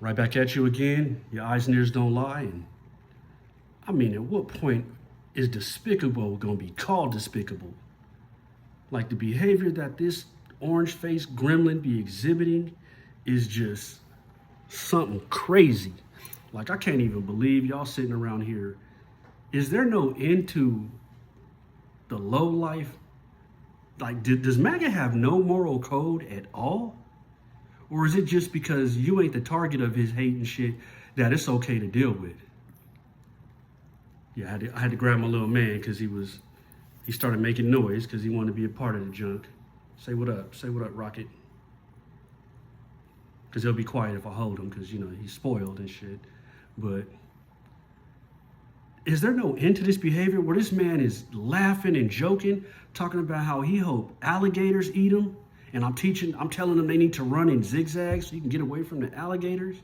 Right back at you again. Your eyes and ears don't lie. And I mean, at what point is despicable going to be called despicable? Like the behavior that this orange faced gremlin be exhibiting is just something crazy. Like, I can't even believe y'all sitting around here. Is there no end to the low life? Like, does MAGA have no moral code at all? Or is it just because you ain't the target of his hate and shit that it's okay to deal with? Yeah, I had to grab my little man because he started making noise because he wanted to be a part of the junk. Say what up. Say what up, Rocket. Because he'll be quiet if I hold him because, he's spoiled and shit. But is there no end to this behavior where this man is laughing and joking, talking about how he hope alligators eat him? And I'm telling them they need to run in zigzags so you can get away from the alligators?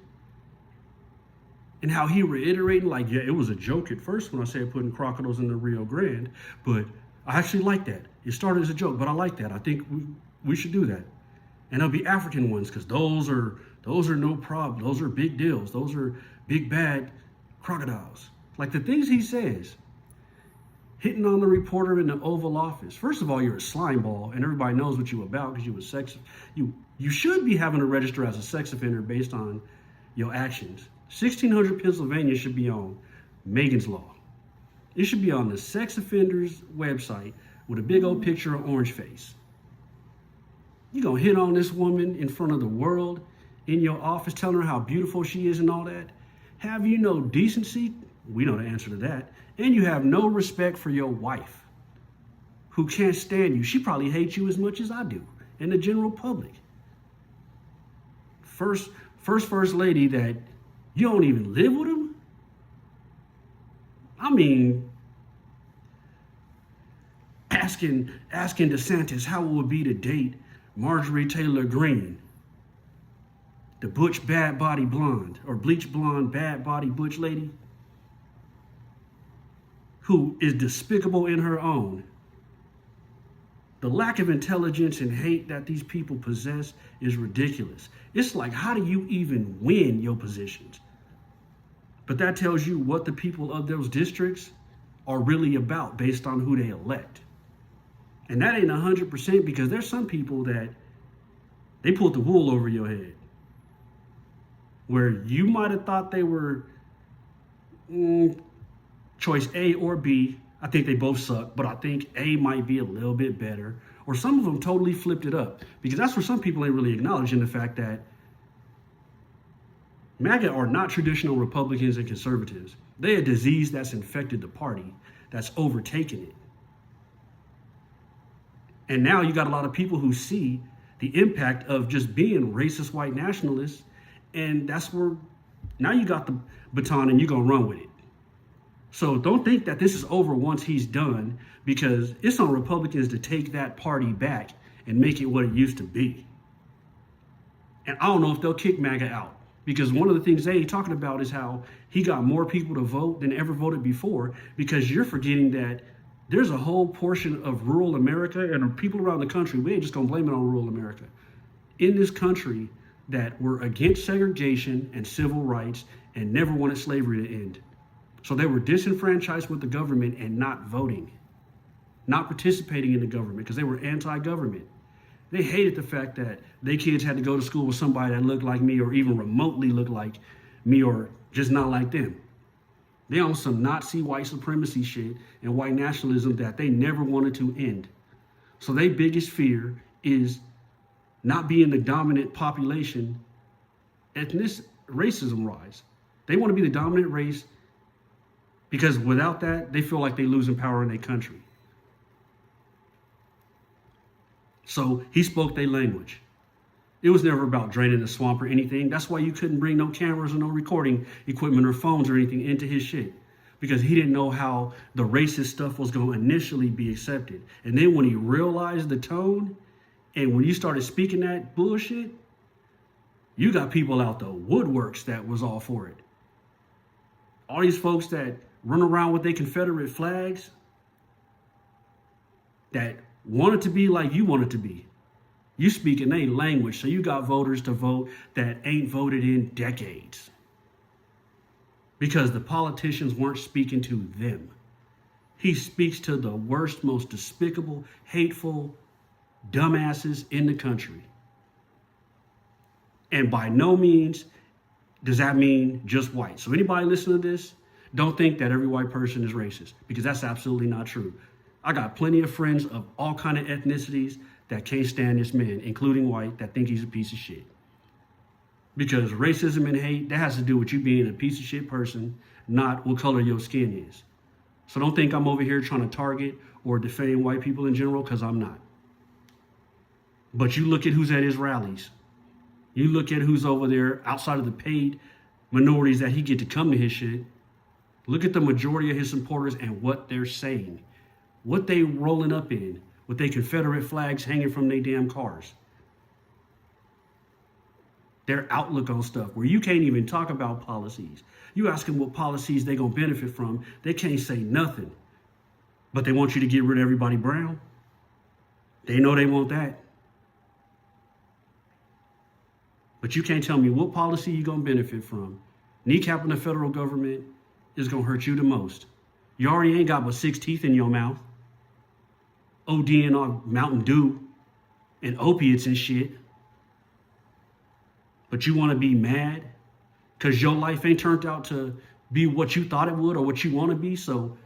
And how he reiterating like, yeah, it was a joke at first when I said putting crocodiles in the Rio Grande, but I actually like that. It started as a joke, but I like that. I think we should do that. And there'll be African ones because those are no problem. Those are big deals. Those are big bad crocodiles. Like the things he says, hitting on the reporter in the Oval Office. First of all, you're a slime ball, and everybody knows what you about because you was you should be having to register as a sex offender based on your actions. 1600 Pennsylvania should be on Megan's Law. It should be on the sex offender's website with a big old picture of Orange Face. You gonna hit on this woman in front of the world in your office, telling her how beautiful she is and all that? Have you no decency? We know the answer to that. And you have no respect for your wife, who can't stand you. She probably hates you as much as I do, and the general public. First lady that you don't even live with him? I mean, asking DeSantis how it would be to date Marjorie Taylor Greene, the butch bad body blonde, or bleach blonde bad body butch lady, who is despicable in her own. The lack of intelligence and hate that these people possess is ridiculous. It's like, how do you even win your positions? But that tells you what the people of those districts are really about based on who they elect. And that ain't 100% because there's some people that they pulled the wool over your head. Where you might have thought they were choice A or B. I think they both suck, but I think A might be a little bit better. Or some of them totally flipped it up. Because that's where some people ain't really acknowledging the fact that MAGA are not traditional Republicans and conservatives. They're a disease that's infected the party, that's overtaken it. And now you got a lot of people who see the impact of just being racist white nationalists. And that's where now you got the baton and you're going to run with it. So don't think that this is over once he's done, because it's on Republicans to take that party back and make it what it used to be. And I don't know if they'll kick MAGA out, because one of the things they ain't talking about is how he got more people to vote than ever voted before, because you're forgetting that there's a whole portion of rural America and people around the country, we ain't just gonna blame it on rural America, in this country that were against segregation and civil rights and never wanted slavery to end. So they were disenfranchised with the government and not voting, not participating in the government because they were anti-government. They hated the fact that their kids had to go to school with somebody that looked like me or even remotely looked like me or just not like them. They on some Nazi white supremacy shit and white nationalism that they never wanted to end. So their biggest fear is not being the dominant population. Ethnic racism rise. They want to be the dominant race because without that, they feel like they're losing power in their country. So he spoke their language. It was never about draining the swamp or anything. That's why you couldn't bring no cameras or no recording equipment or phones or anything into his shit, because he didn't know how the racist stuff was going to initially be accepted. And then when he realized the tone and when you started speaking that bullshit, you got people out the woodworks that was all for it. All these folks that run around with their Confederate flags that wanted to be like you wanted to be. You speak in a language, so you got voters to vote that ain't voted in decades because the politicians weren't speaking to them. He speaks to the worst, most despicable, hateful dumbasses in the country. And by no means does that mean just white. So anybody listening to this, don't think that every white person is racist, because that's absolutely not true. I got plenty of friends of all kind of ethnicities that can't stand this man, including white, that think he's a piece of shit. Because racism and hate, that has to do with you being a piece of shit person, not what color your skin is. So don't think I'm over here trying to target or defame white people in general, because I'm not. But you look at who's at his rallies. You look at who's over there outside of the paid minorities that he get to come to his shit. Look at the majority of his supporters and what they're saying. What they rolling up in with their Confederate flags hanging from their damn cars. Their outlook on stuff, where you can't even talk about policies. You ask them what policies they gonna benefit from, they can't say nothing. But they want you to get rid of everybody brown. They know they want that. But you can't tell me what policy you're gonna benefit from. Kneecapping the federal government is gonna hurt you the most. You already ain't got but 6 teeth in your mouth. ODing on Mountain Dew and opiates and shit. But you wanna be mad because your life ain't turned out to be what you thought it would or what you wanna be. So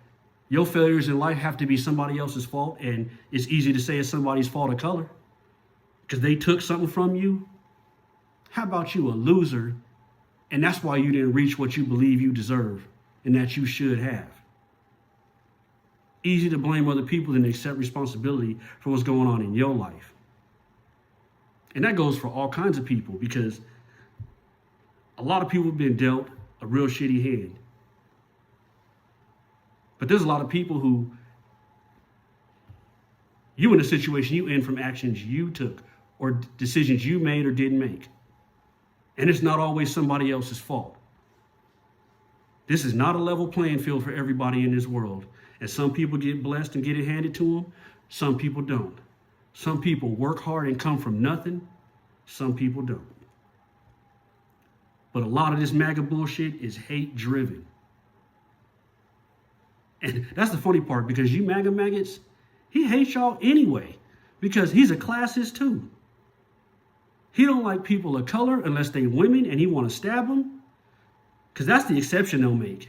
your failures in life have to be somebody else's fault. And it's easy to say it's somebody's fault of color because they took something from you. How about you a loser, and that's why you didn't reach what you believe you deserve and that you should have? Easy to blame other people than accept responsibility for what's going on in your life. And that goes for all kinds of people, because a lot of people have been dealt a real shitty hand. But there's a lot of people who, you in a situation you in from actions you took or decisions you made or didn't make. And it's not always somebody else's fault. This is not a level playing field for everybody in this world. And some people get blessed and get it handed to them. Some people don't. Some people work hard and come from nothing. Some people don't. But a lot of this MAGA bullshit is hate driven. And that's the funny part, because you MAGA maggots, he hates y'all anyway, because he's a classist too. He don't like people of color unless they women and he want to stab them, because that's the exception they'll make.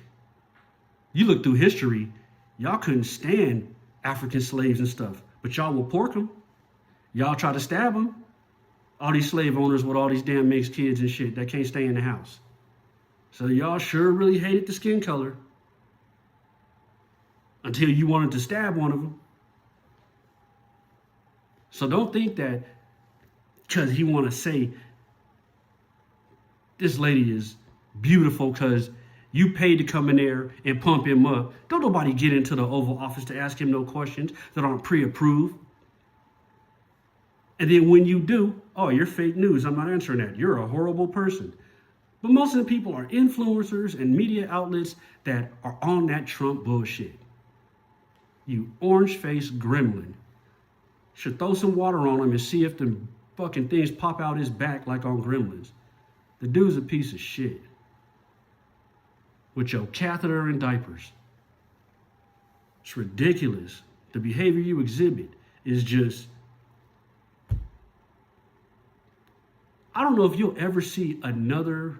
You look through history, y'all couldn't stand African slaves and stuff, but y'all will pork them. Y'all try to stab them. All these slave owners with all these damn mixed kids and shit that can't stay in the house. So y'all sure really hated the skin color until you wanted to stab one of them. So don't think that because he want to say this lady is beautiful because you paid to come in there and pump him up. Don't nobody get into the Oval Office to ask him no questions that aren't pre-approved. And then when you do, oh, you're fake news. I'm not answering that. You're a horrible person. But most of the people are influencers and media outlets that are on that Trump bullshit. You orange-faced gremlin. Should throw some water on him and see if the fucking things pop out his back like on Gremlins. The dude's a piece of shit. With your catheter and diapers. It's ridiculous. The behavior you exhibit is just... I don't know if you'll ever see another...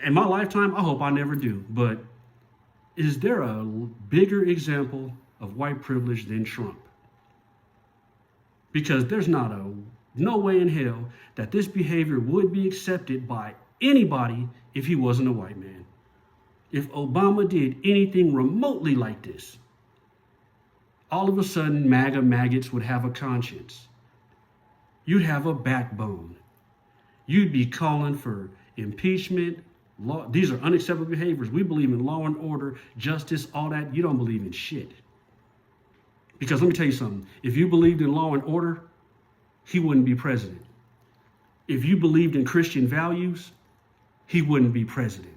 In my lifetime, I hope I never do, but is there a bigger example of white privilege than Trump? Because there's no way in hell that this behavior would be accepted by anybody if he wasn't a white man. If Obama did anything remotely like this, all of a sudden MAGA maggots would have a conscience. You'd have a backbone. You'd be calling for impeachment. Law. These are unacceptable behaviors. We believe in law and order, justice, all that. You don't believe in shit. Because let me tell you something. If you believed in law and order, he wouldn't be president. If you believed in Christian values, he wouldn't be president.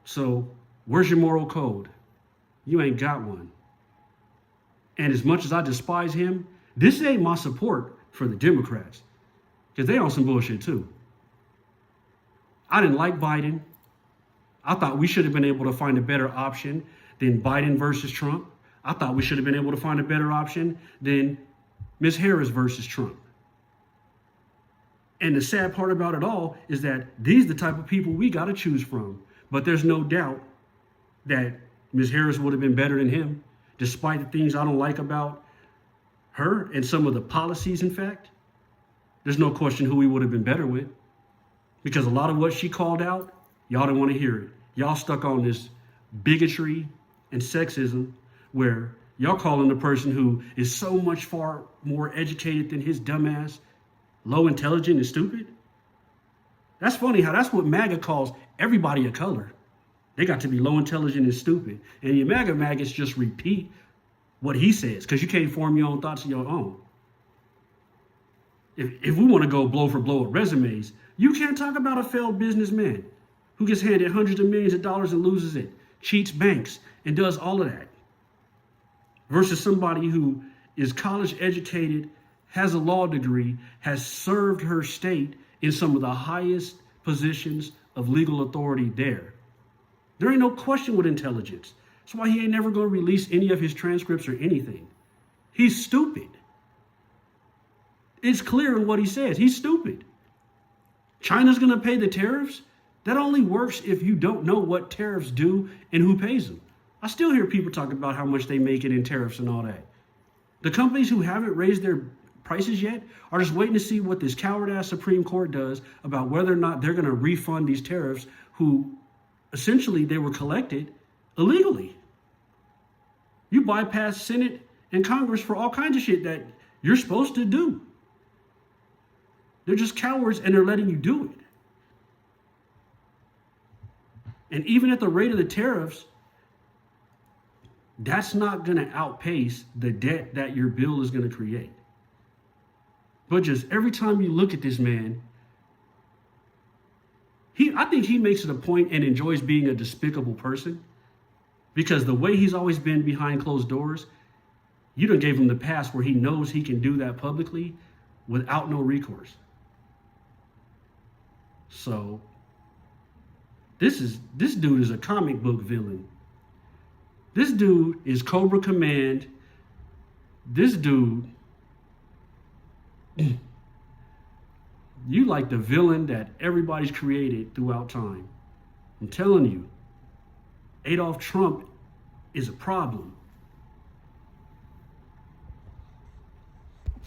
So where's your moral code? You ain't got one. And as much as I despise him, this ain't my support for the Democrats, because they on some bullshit too. I didn't like Biden. I thought we should have been able to find a better option than Biden versus Trump. I thought we should have been able to find a better option than Ms. Harris versus Trump. And the sad part about it all is that these are the type of people we got to choose from. But there's no doubt that Ms. Harris would have been better than him, despite the things I don't like about her and some of the policies, in fact. There's no question who we would have been better with. Because a lot of what she called out, y'all didn't want to hear it. Y'all stuck on this bigotry and sexism where y'all calling the person who is so much far more educated than his dumbass low intelligent and stupid. That's funny how that's what MAGA calls everybody of color. They got to be low intelligent and stupid. And your MAGAs just repeat what he says because you can't form your own thoughts of your own. If we want to go blow for blow with resumes, you can't talk about a failed businessman who gets handed hundreds of millions of dollars and loses it, cheats banks, and does all of that, versus somebody who is college educated, has a law degree, has served her state in some of the highest positions of legal authority there. There ain't no question with intelligence. That's why he ain't never going to release any of his transcripts or anything. He's stupid. It's clear in what he says. He's stupid. China's going to pay the tariffs? That only works if you don't know what tariffs do and who pays them. I still hear people talk about how much they make it in tariffs and all that. The companies who haven't raised their prices yet are just waiting to see what this coward-ass Supreme Court does about whether or not they're going to refund these tariffs who essentially they were collected illegally. You bypass Senate and Congress for all kinds of shit that you're supposed to do. They're just cowards and they're letting you do it. And even at the rate of the tariffs, that's not going to outpace the debt that your bill is going to create. But just every time you look at this man, I think he makes it a point and enjoys being a despicable person because the way he's always been behind closed doors, you done gave him the pass where he knows he can do that publicly without no recourse. So this dude is a comic book villain. This dude is Cobra Command. This dude, you like the villain that everybody's created throughout time. I'm telling you, Adolf Trump is a problem.